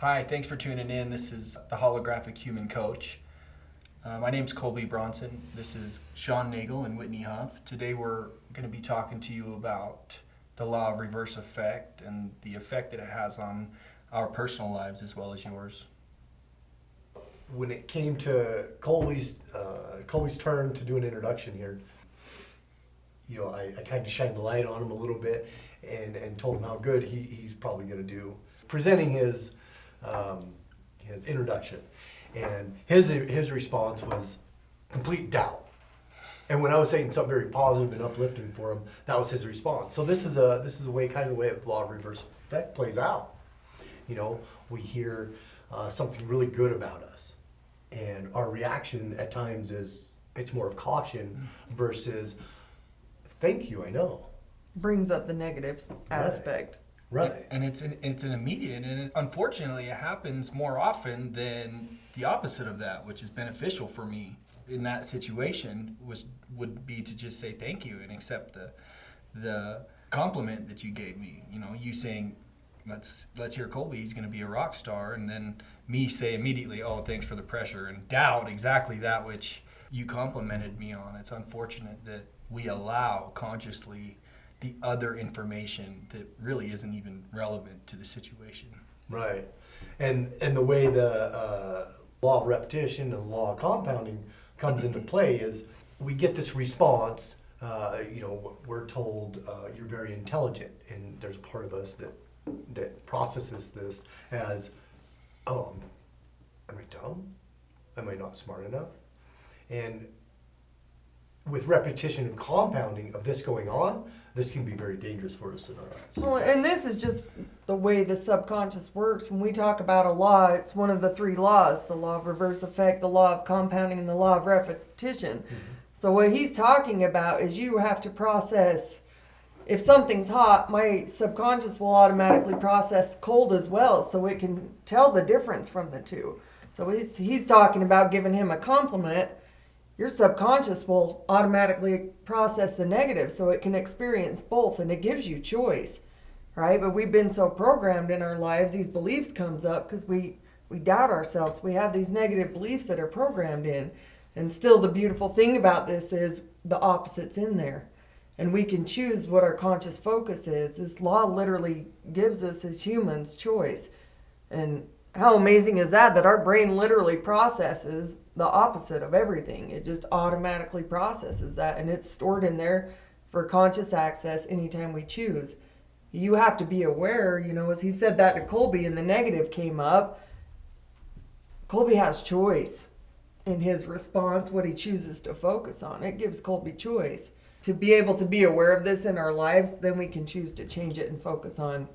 Hi, thanks for tuning in. This is the Holographic Human Coach. My name's Colby Bronson. This is Sean Nagel and Whitney Huff. Today we're going to be talking to you about the law of reverse effect and the effect that it has on our personal lives as well as yours. When it came to Colby's turn to do an introduction here, I kind of shined the light on him a little bit and told him how good he's probably going to do presenting his introduction. And his response was complete doubt. And when I was saying something very positive and uplifting for him, that was his response. So this is the way the law of reverse effect plays out. We hear something really good about us, and our reaction at times it's more of caution versus thank you, I know. Brings up the negative aspect. Right. And it's an immediate, and unfortunately it happens more often than the opposite of that, which is beneficial for me in that situation would be to just say thank you and accept the compliment that you gave me. You saying, let's hear Colby, he's going to be a rock star, and then me say immediately, oh, thanks for the pressure, and doubt exactly that which you complimented me on. It's unfortunate that we allow consciously the other information that really isn't even relevant to the situation. Right. And the way the law of repetition and the law of compounding comes into play is we get this response. We're told you're very intelligent, and there's a part of us that processes this as, oh, am I dumb? Am I not smart enough? And with repetition and compounding of this going on, this can be very dangerous for us in our lives. Well, and this is just the way the subconscious works. When we talk about a law, it's one of the three laws: the law of reverse effect, the law of compounding, and the law of repetition. Mm-hmm. So what he's talking about is you have to process. If something's hot, my subconscious will automatically process cold as well, so it can tell the difference from the two. So he's talking about giving him a compliment. Your subconscious will automatically process the negative, so it can experience both, and it gives you choice, right? But we've been so programmed in our lives, these beliefs comes up because we doubt ourselves. We have these negative beliefs that are programmed in, and still the beautiful thing about this is the opposite's in there, and we can choose what our conscious focus is. This law literally gives us as humans choice, and how amazing is that our brain literally processes the opposite of everything. It just automatically processes that, and it's stored in there for conscious access anytime we choose. You have to be aware, as he said that to Colby and the negative came up, Colby has choice in his response, what he chooses to focus on. It gives Colby choice. To be able to be aware of this in our lives, then we can choose to change it and focus on,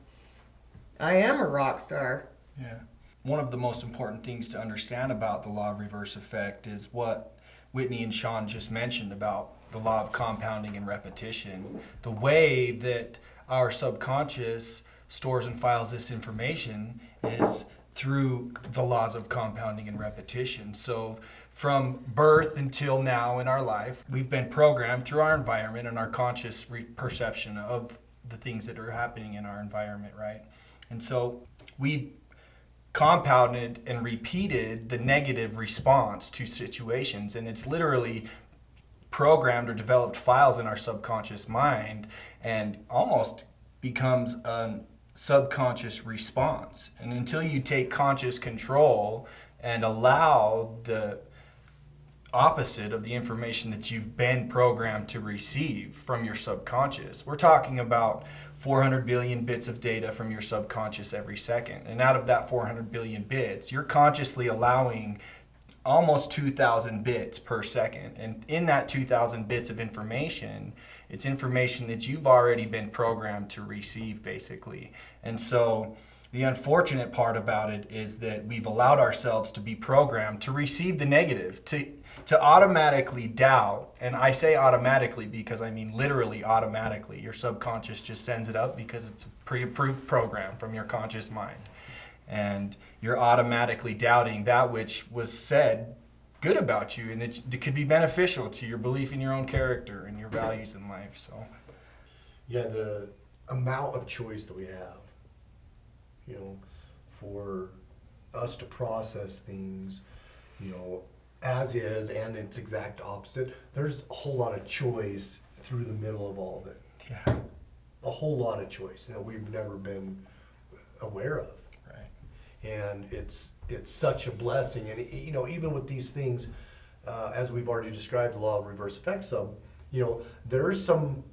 I am a rock star. Yeah. One of the most important things to understand about the law of reverse effect is what Whitney and Sean just mentioned about the law of compounding and repetition. The way that our subconscious stores and files this information is through the laws of compounding and repetition. So from birth until now in our life, we've been programmed through our environment and our conscious perception of the things that are happening in our environment, right? And so we've compounded and repeated the negative response to situations, and it's literally programmed or developed files in our subconscious mind and almost becomes a subconscious response. And until you take conscious control and allow the opposite of the information that you've been programmed to receive from your subconscious, we're talking about 400 billion bits of data from your subconscious every second. And out of that 400 billion bits, you're consciously allowing almost 2,000 bits per second. And in that 2,000 bits of information, it's information that you've already been programmed to receive, basically. And so the unfortunate part about it is that we've allowed ourselves to be programmed to receive the negative, to automatically doubt. And I say automatically because I mean literally automatically. Your subconscious just sends it up because it's a pre-approved program from your conscious mind. And you're automatically doubting that which was said good about you, and it could be beneficial to your belief in your own character and your values in life. So, yeah, the amount of choice that we have, for us to process things, you know, as is and its exact opposite. There's a whole lot of choice through the middle of all of it. Yeah. A whole lot of choice that we've never been aware of. Right. And it's such a blessing. And, you know, even with these things, as we've already described, the law of reverse effects, you know, there's some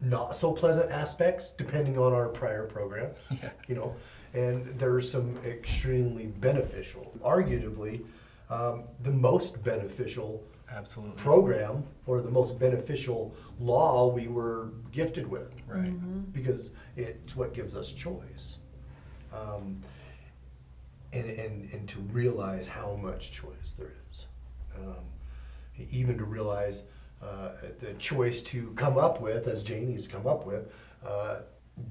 not so pleasant aspects depending on our prior program, Yeah. you know, and there's some extremely beneficial, arguably the most beneficial Absolutely. program or the most beneficial law we were gifted with, Right. because it's what gives us choice. And to realize how much choice there is. Even to realize the choice to come up with, as Janie's come up with,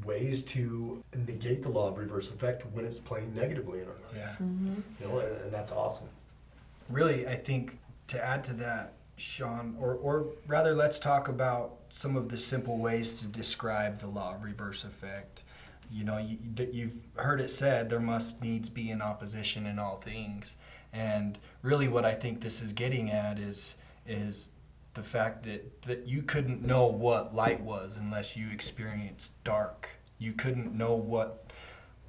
ways to negate the law of reverse effect when it's playing negatively in our life. Yeah. You know, and that's awesome. Really, I think to add to that, Sean, or rather, let's talk about some of the simple ways to describe the law of reverse effect. You know, you've heard it said there must needs be an opposition in all things. And really what I think this is getting at is the fact that you couldn't know what light was unless you experienced dark. You couldn't know what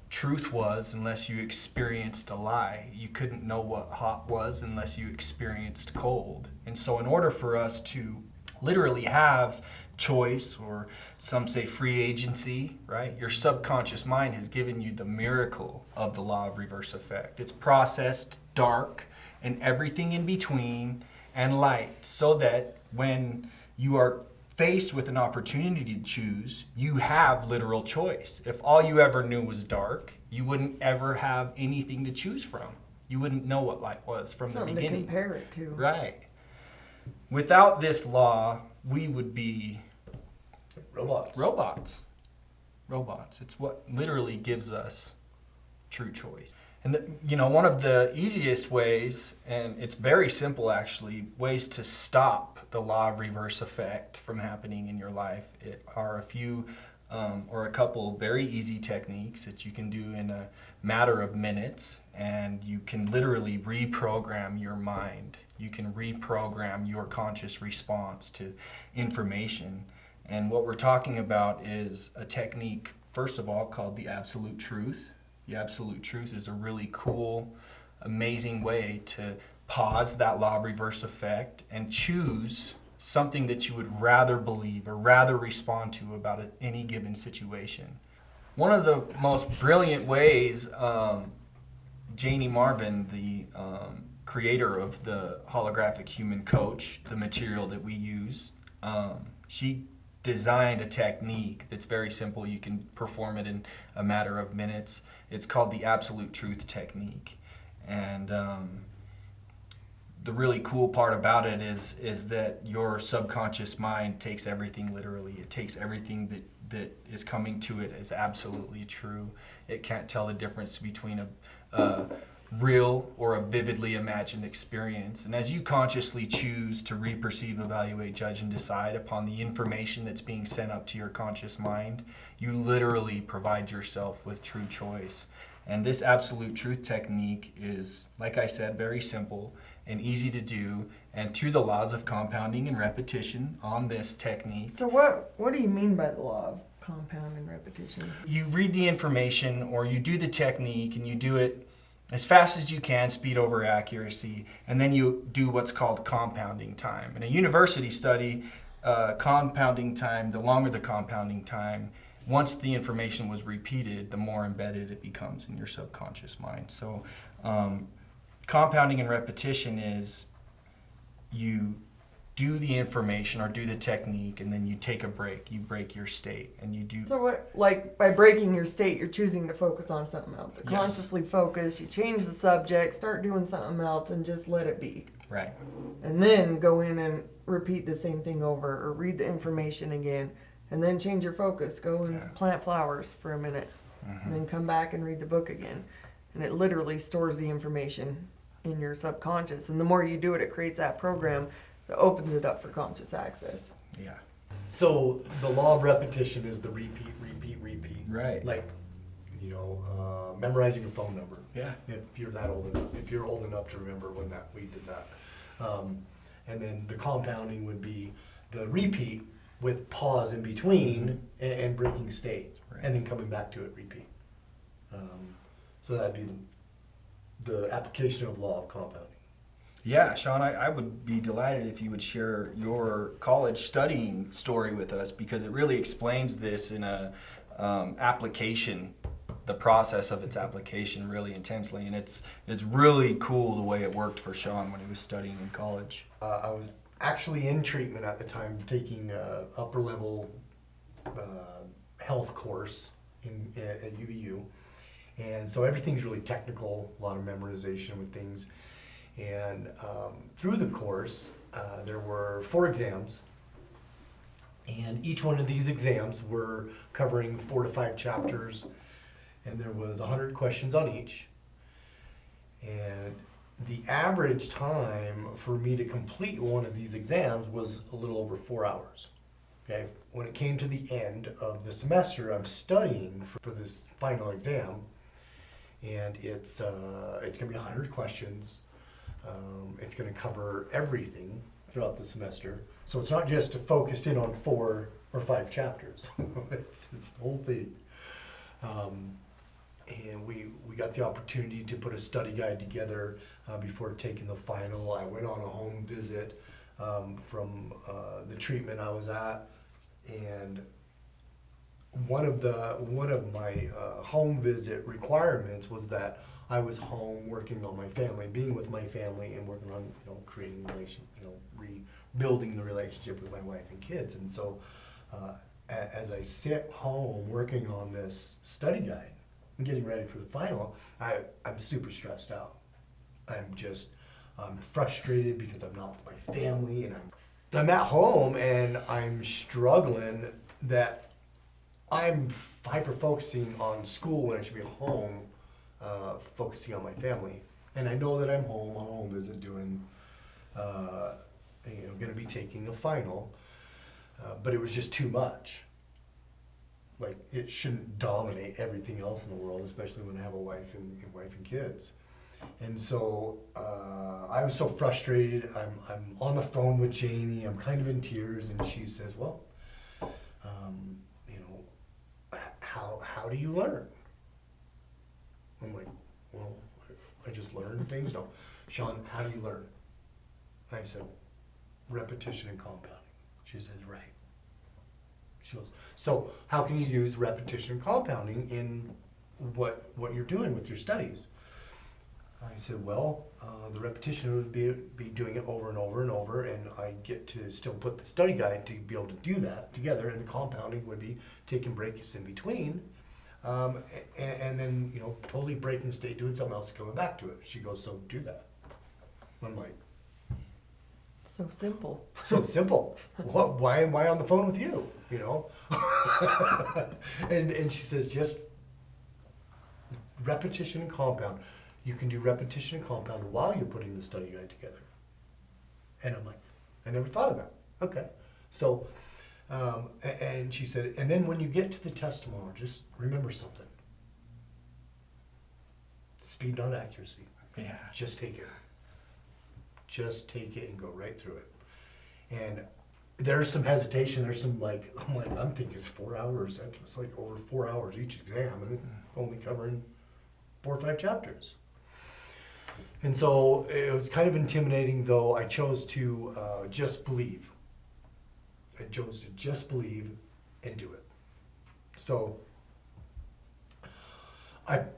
truth was unless you experienced a lie. You couldn't know what hot was unless you experienced cold. And so in order for us to literally have choice, or some say free agency, right? Your subconscious mind has given you the miracle of the law of reverse effect. It's processed dark and everything in between and light, so that when you are faced with an opportunity to choose, you have literal choice. If all you ever knew was dark, you wouldn't ever have anything to choose from. You wouldn't know what light was from Something the beginning. to compare it to. Right. Without this law, we would be Robots. Robots. It's what literally gives us true choice. And you know, one of the easiest ways, and it's very simple actually, ways to stop the law of reverse effect from happening in your life, it are a few or a couple very easy techniques that you can do in a matter of minutes, and you can literally reprogram your mind. You can reprogram your conscious response to information. And what we're talking about is a technique, first of all, called the absolute truth. The absolute truth is a really cool, amazing way to pause that law of reverse effect and choose something that you would rather believe or rather respond to about any given situation. One of the most brilliant ways, Janie Marvin, the creator of the Holographic Human Coach, the material that we use, she designed a technique that's very simple. You can perform it in a matter of minutes. It's called the absolute truth technique. And the really cool part about it is that your subconscious mind takes everything literally. It takes everything that is coming to it as absolutely true. It can't tell the difference between a real or a vividly imagined experience. And as you consciously choose to reperceive, evaluate, judge, and decide upon the information that's being sent up to your conscious mind, you literally provide yourself with true choice. And this absolute truth technique is, like I said, very simple and easy to do. And through the laws of compounding and repetition on this technique. So what do you mean by the law of compound and repetition? You read the information or you do the technique and you do it as fast as you can, speed over accuracy, and then you do what's called compounding time. In a university study, compounding time, the longer the compounding time, once the information was repeated, the more embedded it becomes in your subconscious mind. So compounding and repetition is you do the information or do the technique, and then you take a break. You break your state, and you do. So what, like by breaking your state, you're choosing to focus on something else. Yes. Consciously focus, you change the subject, start doing something else, and just let it be. Right. And then go in and repeat the same thing over, or read the information again, and then change your focus. Go and plant flowers for a minute, and then come back and read the book again. And it literally stores the information in your subconscious. And the more you do it, it creates that program that opens it up for conscious access. Yeah. So the law of repetition is the repeat. Right. Like, memorizing a phone number. Yeah. If you're that old enough, if you're old enough to remember when that we did that. And then the compounding would be the repeat with pause in between and breaking state, Right. and then coming back to it, repeat. So that'd be the application of law of compounding. Yeah, Sean, I would be delighted if you would share your college studying story with us, because it really explains this in a application, the process of its application really intensely, and it's really cool the way it worked for Sean when he was studying in college. I was actually in treatment at the time, taking a upper level health course at UVU, and so everything's really technical, a lot of memorization with things. And through the course, there were 4 exams, and each one of these exams were covering 4 to 5 chapters, and there was 100 questions on each. And the average time for me to complete one of these exams was a little over 4 hours. Okay, when it came to the end of the semester, I'm studying for this final exam, and it's going to be 100 questions. It's going to cover everything throughout the semester. So it's not just focused in on 4 or 5 chapters. it's the whole thing. And we got the opportunity to put a study guide together before taking the final. I went on a home visit from the treatment I was at, and one of my home visit requirements was that I was home working on my family, being with my family, and working on creating rebuilding the relationship with my wife and kids. And so as I sit home working on this study guide and getting ready for the final, I'm super stressed out. I'm frustrated because I'm not with my family, and I'm at home and I'm struggling that I'm hyper-focusing on school when I should be at home, focusing on my family. And I know that I'm home on a home visit doing, going to be taking a final, but it was just too much. Like, it shouldn't dominate everything else in the world, especially when I have a wife and kids. And so I was so frustrated. I'm on the phone with Jamie. I'm kind of in tears, and she says, "Well, how do you learn?" I'm like, "Well, I just learn things." "No, Sean, how do you learn?" And I said, "Repetition and compounding." She said, "Right." She goes, "So how can you use repetition and compounding in what you're doing with your studies?" I said, "Well, the repetition would be doing it over and over and over, and I get to still put the study guide to be able to do that together, and the compounding would be taking breaks in between, and then totally breaking state, doing something else, coming back to it." She goes, "So do that." I'm like, So simple. "So simple. Why am I on the phone with you?" And she says, "Just repetition and compound. You can do repetition and compound while you're putting the study guide together." And I'm like, I never thought of that. Okay. So, and she said, "And then when you get to the test tomorrow, just remember something. Speed, not accuracy. Yeah. Just take it. Just take it and go right through it." And there's some hesitation. There's some I'm thinking 4 hours. It's like over 4 hours each exam, and only covering 4 or 5 chapters. And so it was kind of intimidating, though I chose to just believe. I chose to just believe and do it. So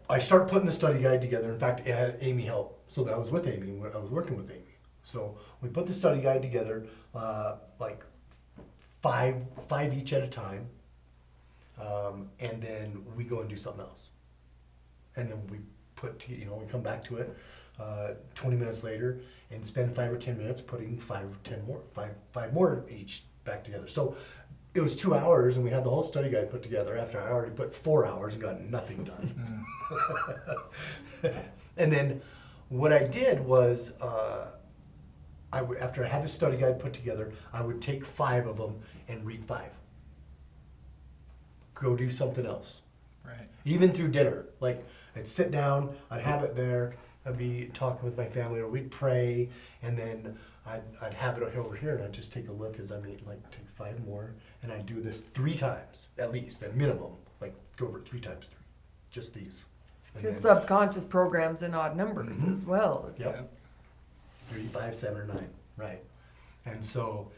I start putting the study guide together. In fact, I had Amy help, so that I was with Amy when I was working with Amy. So we put the study guide together, like five each at a time, and then we go and do something else. And then we we come back to it 20 minutes later and spend 5 or 10 minutes putting 5 or 10 more, five more each back together. So it was 2 hours, and we had the whole study guide put together after I already put 4 hours and got nothing done. And then what I did was, after I had the study guide put together, I would take 5 of them and read 5. Go do something else. Right. Even through dinner. Like, I'd sit down, I'd have it there, I'd be talking with my family, or we'd pray, and then I'd have it over here, and I'd just take a look as I'm eating, like, take 5 more, and I'd do this 3 times, at least, at minimum. Like, go over it 3 times, just these. And Because then subconscious programs in odd numbers as well. It's- Yep. 3, 5, 7, or 9, right. And so,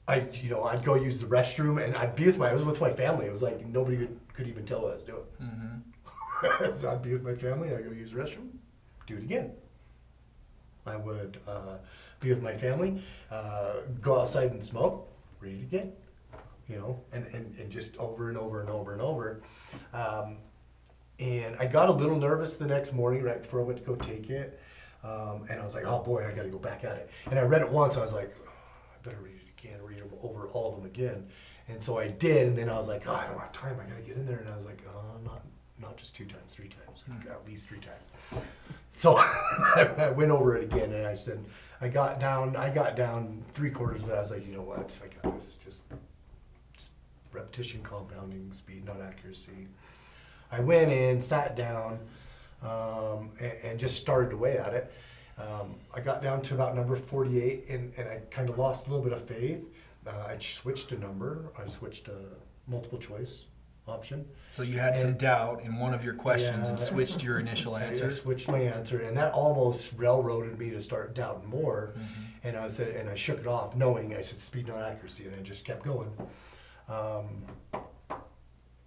I'd go use the restroom, and I was with my family. It was like nobody could even tell what I was doing. Mm-hmm. So I'd be with my family, I'd go use the restroom, do it again. I would be with my family, go outside and smoke, read it again, and just over and over and over and over. And I got a little nervous the next morning right before I went to go take it. And I was like, oh boy, I gotta go back at it. And I read it once, I was like, oh, I better read it again, read them over all of them again. And so I did, and then I was like, oh, I don't have time, I gotta get in there. And I was like, oh, not just 2 times, 3 times, at least 3 times. So I went over it again, and I said, I got down 3/4 of it. I was like, you know what, I got this, just repetition, compounding, speed, not accuracy. I went in, sat down, and just started away at it. I got down to about number 48, and I kind of lost a little bit of faith. I switched a number. I switched a multiple choice option. So you had some doubt in one of your questions and Yeah. switched your initial I answer. switched my answer, and that almost railroaded me to start doubting more. Mm-hmm. And I shook it off, knowing I said speed, not accuracy, and I just kept going.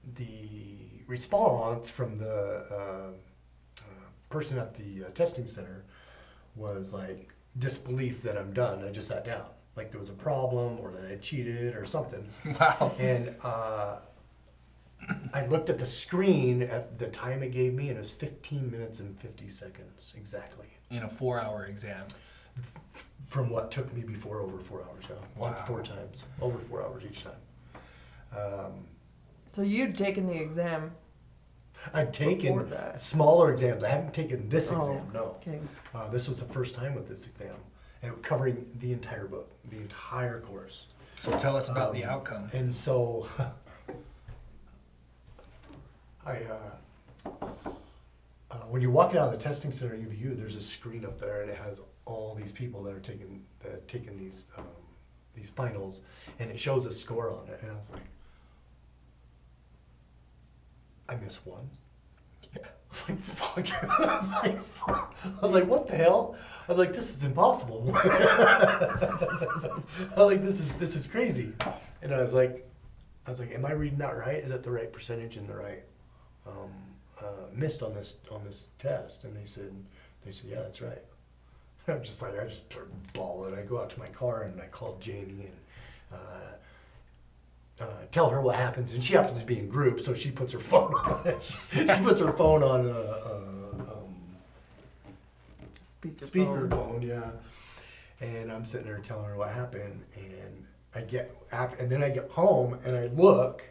The response from the person at the testing center was like disbelief that I'm done. I just sat down, like there was a problem or that I cheated or something. Wow. And I looked at the screen at the time it gave me, and it was 15 minutes and 50 seconds exactly. In a 4-hour exam. From what took me before over 4 hours. Yeah. Wow. 4 times, over 4 hours each time. So you'd taken the exam. I've Before taken that. smaller exams. I haven't taken this Oh, exam, no. Okay. This was the first time with this exam, and covering the entire book, the entire course. So tell us about the outcome. And so, when you're walking out of the testing center, there's a screen up there, and it has all these people that are taking these finals, and it shows a score on it, and I was like, I missed one. Yeah. I was like, fuck. I was like, what the hell? I was like, this is impossible. I was like, this is crazy. And I was like, am I reading that right? Is that the right percentage and the right missed on this test? And they said, yeah, that's right. I just started bawling. I go out to my car and I called Jamie and tell her what happens, and she happens to be in group, so she puts her phone on. She puts her phone on speakerphone, yeah. And I'm sitting there telling her what happened, and then I get home and I look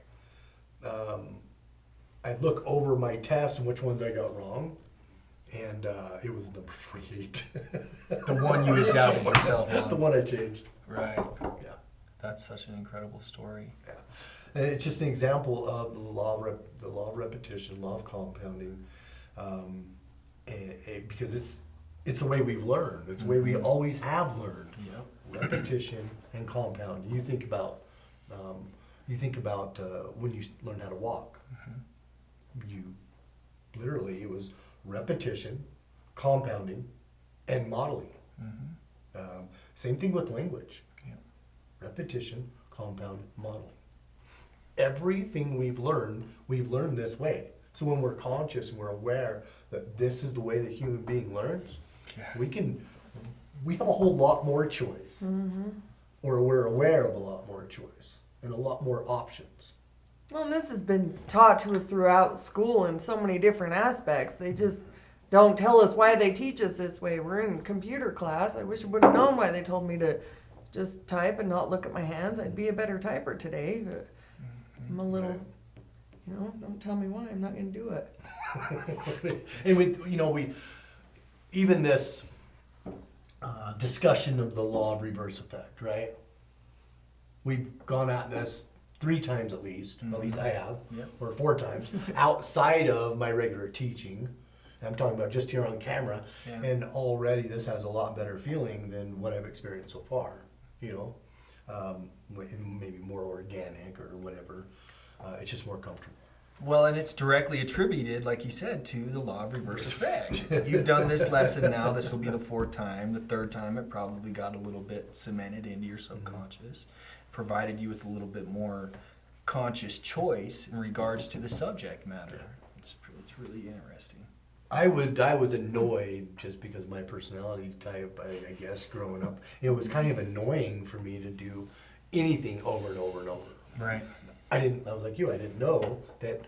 over my test and which ones I got wrong, and it was number 48. The one you had doubted yourself on. The one I changed. Right. Yeah. That's such an incredible story. Yeah, and it's just an example of the law of repetition, law of compounding, because it's the way we've learned. It's the way we always have learned. Yep. Repetition and compound. You think about when you learn how to walk. You literally, it was repetition, compounding, and modeling. Same thing with language. Repetition, compound, modeling. Everything we've learned this way. So when we're conscious and we're aware that this is the way the human being learns, we have a whole lot more choice. Or we're aware of a lot more choice and a lot more options. Well, and this has been taught to us throughout school in so many different aspects. They just don't tell us why they teach us this way. We're in computer class. I wish I would have known why they told me to just type and not look at my hands. I'd be a better typer today. But I'm a little, don't tell me why. I'm not going to do it. And even this discussion of the law of reverse effect, right? We've gone at this 3 times at least I have, Yep. or 4 times, outside of my regular teaching. I'm talking about just here on camera, Yeah. and already this has a lot better feeling than what I've experienced so far, you know? Maybe more organic or whatever. It's just more comfortable. Well, and it's directly attributed, like you said, to the law of reverse effect. You've done this lesson now. This will be the 4th time. The 3rd time, it probably got a little bit cemented into your subconscious, provided you with a little bit more conscious choice in regards to the subject matter. It's really interesting. I was annoyed just because of my personality type, I guess, growing up. It was kind of annoying for me to do anything over and over and over. Right. I was like you, I didn't know that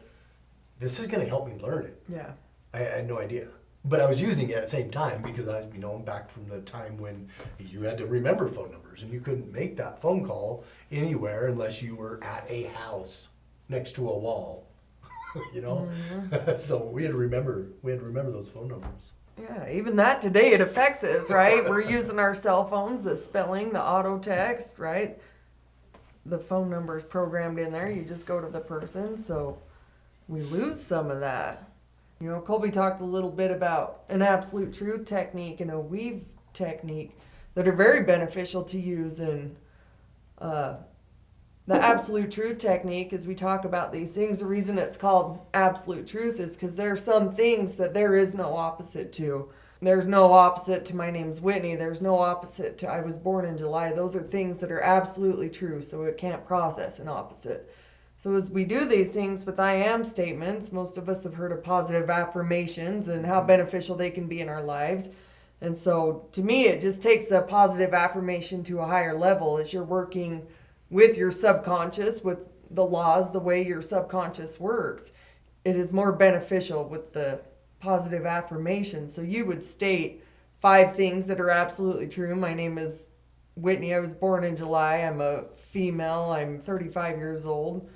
this is going to help me learn it. Yeah. I had no idea. But I was using it at the same time because I'm back from the time when you had to remember phone numbers and you couldn't make that phone call anywhere unless you were at a house next to a wall, you know? Mm-hmm. So we had to remember those phone numbers. Yeah, even that today, it affects us, right? We're using our cell phones, the spelling, the auto text, right? The phone number is programmed in there. You just go to the person, so we lose some of that. You know, Colby talked a little bit about an absolute truth technique and a weave technique that are very beneficial to use. And the absolute truth technique, as we talk about these things, the reason it's called absolute truth is because there are some things that there is no opposite to. There's no opposite to my name's Whitney. There's no opposite to I was born in July. Those are things that are absolutely true, so it can't process an opposite. So as we do these things with I am statements, most of us have heard of positive affirmations and how beneficial they can be in our lives. And so to me, it just takes a positive affirmation to a higher level as you're working with your subconscious, with the laws, the way your subconscious works. It is more beneficial with the positive affirmation. So you would state 5 things that are absolutely true. My name is Whitney. I was born in July. I'm a female. I'm 35 years old.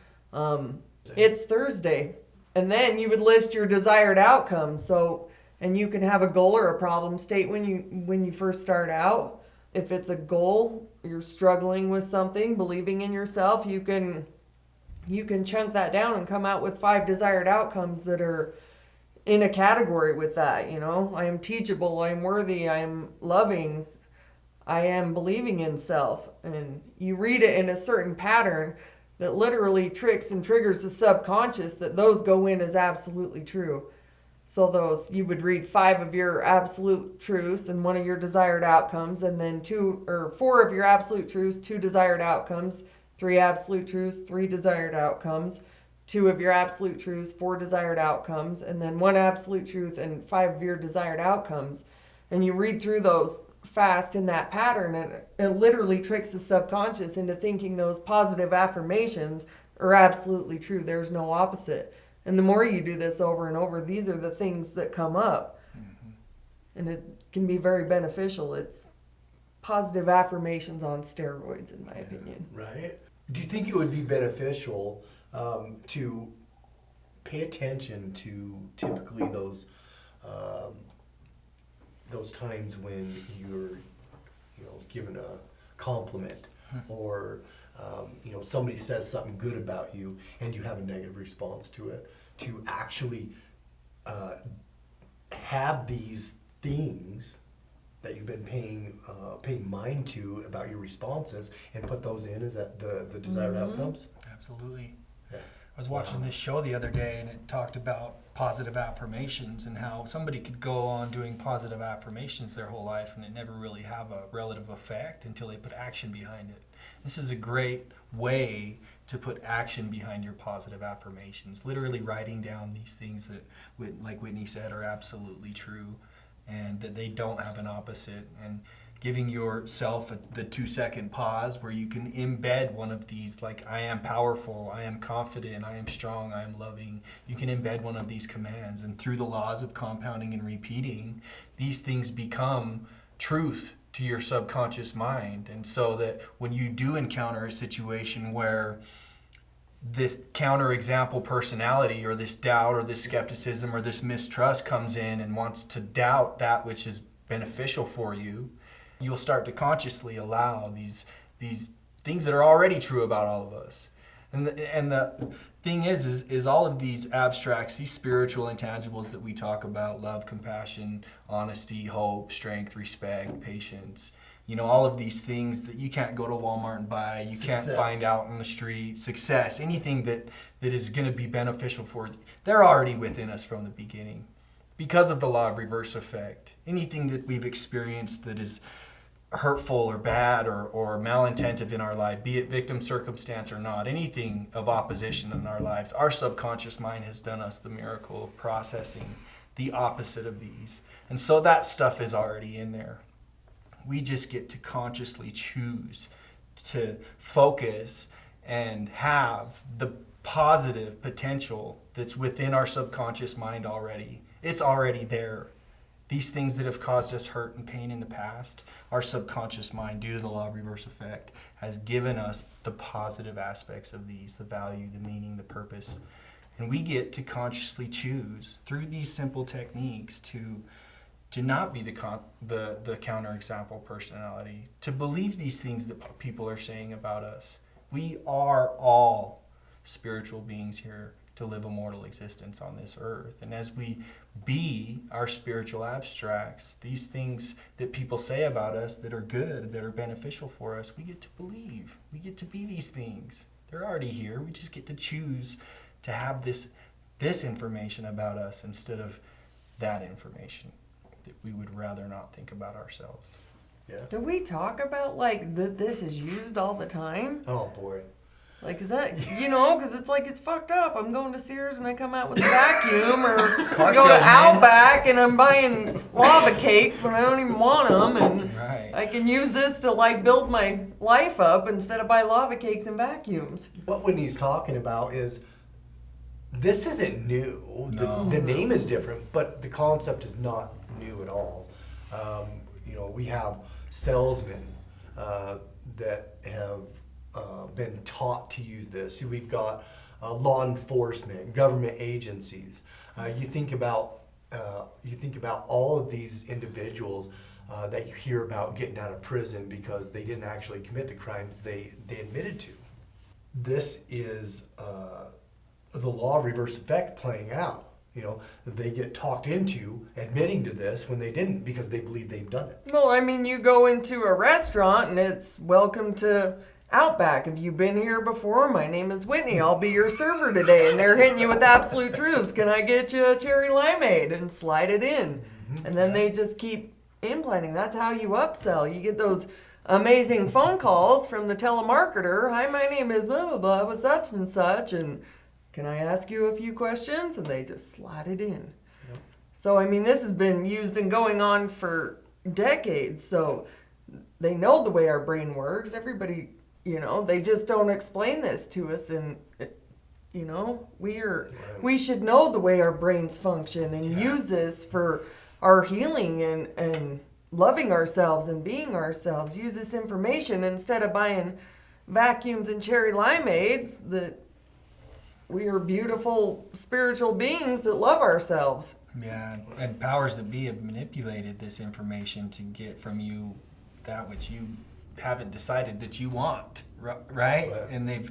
It's Thursday. And then you would list your desired outcome. So, and you can have a goal or a problem state when you first start out. If it's a goal, you're struggling with something, believing in yourself, you can chunk that down and come out with 5 desired outcomes that are in a category with that. You know, I am teachable, I am worthy, I am loving, I am believing in self. And you read it in a certain pattern that literally tricks and triggers the subconscious that those go in as absolutely true. So those, you would read 5 of your absolute truths and 1 of your desired outcomes, and then 2 or 4 of your absolute truths, 2 desired outcomes, 3 absolute truths, 3 desired outcomes, 2 of your absolute truths, 4 desired outcomes, and then 1 absolute truth and 5 of your desired outcomes. And you read through those fast in that pattern, and it literally tricks the subconscious into thinking those positive affirmations are absolutely true. There's no opposite. And the more you do this over and over, these are the things that come up. Mm-hmm. And it can be very beneficial. It's positive affirmations on steroids, in my opinion. Right. Do you think it would be beneficial to pay attention to typically those times when you're given a compliment or somebody says something good about you and you have a negative response to it, to actually have these things that you've been paying mind to about your responses and put those in as the desired outcomes? Absolutely. Yeah. I was watching this show the other day, and it talked about positive affirmations and how somebody could go on doing positive affirmations their whole life and it never really have a relative effect until they put action behind it. This is a great way to put action behind your positive affirmations, literally writing down these things that, like Whitney said, are absolutely true and that they don't have an opposite, and giving yourself the 2-second pause where you can embed one of these, like I am powerful, I am confident, I am strong, I am loving. You can embed one of these commands, and through the laws of compounding and repeating, these things become truth to your subconscious mind. And so that when you do encounter a situation where this counterexample personality or this doubt or this skepticism or this mistrust comes in and wants to doubt that which is beneficial for you, you'll start to consciously allow these things that are already true about all of us. And the thing is all of these abstracts, these spiritual intangibles that we talk about, love, compassion, honesty, hope, strength, respect, patience, all of these things that you can't go to Walmart and buy, you can't find out on the street, success, anything that is going to be beneficial for you, they're already within us from the beginning. Because of the law of reverse effect, anything that we've experienced that is hurtful or bad or malintentive in our life, be it victim circumstance or not, anything of opposition in our lives, our subconscious mind has done us the miracle of processing the opposite of these. And so that stuff is already in there. We just get to consciously choose to focus and have the positive potential that's within our subconscious mind already. It's already there. These things that have caused us hurt and pain in the past, our subconscious mind, due to the law of reverse effect, has given us the positive aspects of these, the value, the meaning, the purpose. And we get to consciously choose through these simple techniques to not be the counterexample personality, to believe these things that people are saying about us. We are all spiritual beings here to live a mortal existence on this earth. And as we be our spiritual abstracts, these things that people say about us that are good, that are beneficial for us, we get to believe. We get to be these things. They're already here. We just get to choose to have this information about us instead of that information that we would rather not think about ourselves. Yeah. Do we talk about like that this is used all the time? Oh boy. Like, is that, because it's like, it's fucked up. I'm going to Sears and I come out with a vacuum, or Car I go to salesman. Outback and I'm buying lava cakes when I don't even want them, and Right. I can use this to like build my life up instead of buy lava cakes and vacuums. What Whitney's talking about is this isn't new. No. The name is different, but the concept is not new at all. We have salesmen that have been taught to use this. We've got law enforcement, government agencies. You think about all of these individuals that you hear about getting out of prison because they didn't actually commit the crimes they admitted to. This is the law of reverse effect playing out. They get talked into admitting to this when they didn't because they believe they've done it. Well, I mean, you go into a restaurant and it's welcome to Outback. Have you been here before? My name is Whitney. I'll be your server today. And they're hitting you with absolute truths. Can I get you a cherry limeade? And slide it in. And then they just keep implanting. That's how you upsell. You get those amazing phone calls from the telemarketer. Hi, my name is blah, blah, blah, with such and such. And can I ask you a few questions? And they just slide it in. Yep. So, I mean, this has been used and going on for decades. So they know the way our brain works. Everybody, they just don't explain this to us. And, we should know the way our brains function and use this for our healing and loving ourselves and being ourselves. Use this information instead of buying vacuums and cherry limeades. That we are beautiful spiritual beings that love ourselves. Yeah, and powers that be have manipulated this information to get from you that which you haven't decided that you want, right? Right. And they've,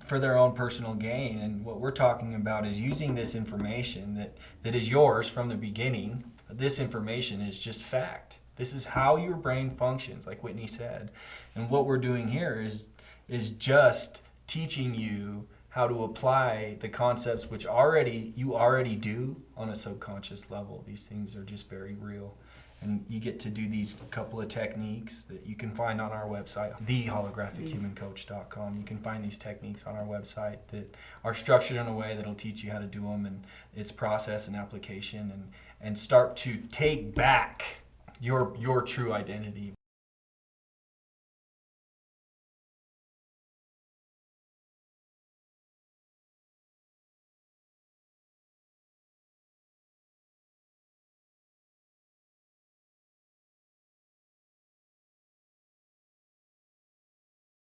for their own personal gain. And what we're talking about is using this information that is yours from the beginning. This information is just fact. This is how your brain functions, like Whitney said. And what we're doing here is just teaching you how to apply the concepts which you already do on a subconscious level. These things are just very real. And you get to do these couple of techniques that you can find on our website, theholographichumancoach.com. You can find these techniques on our website that are structured in a way that'll teach you how to do them and its process and application, and start to take back your true identity.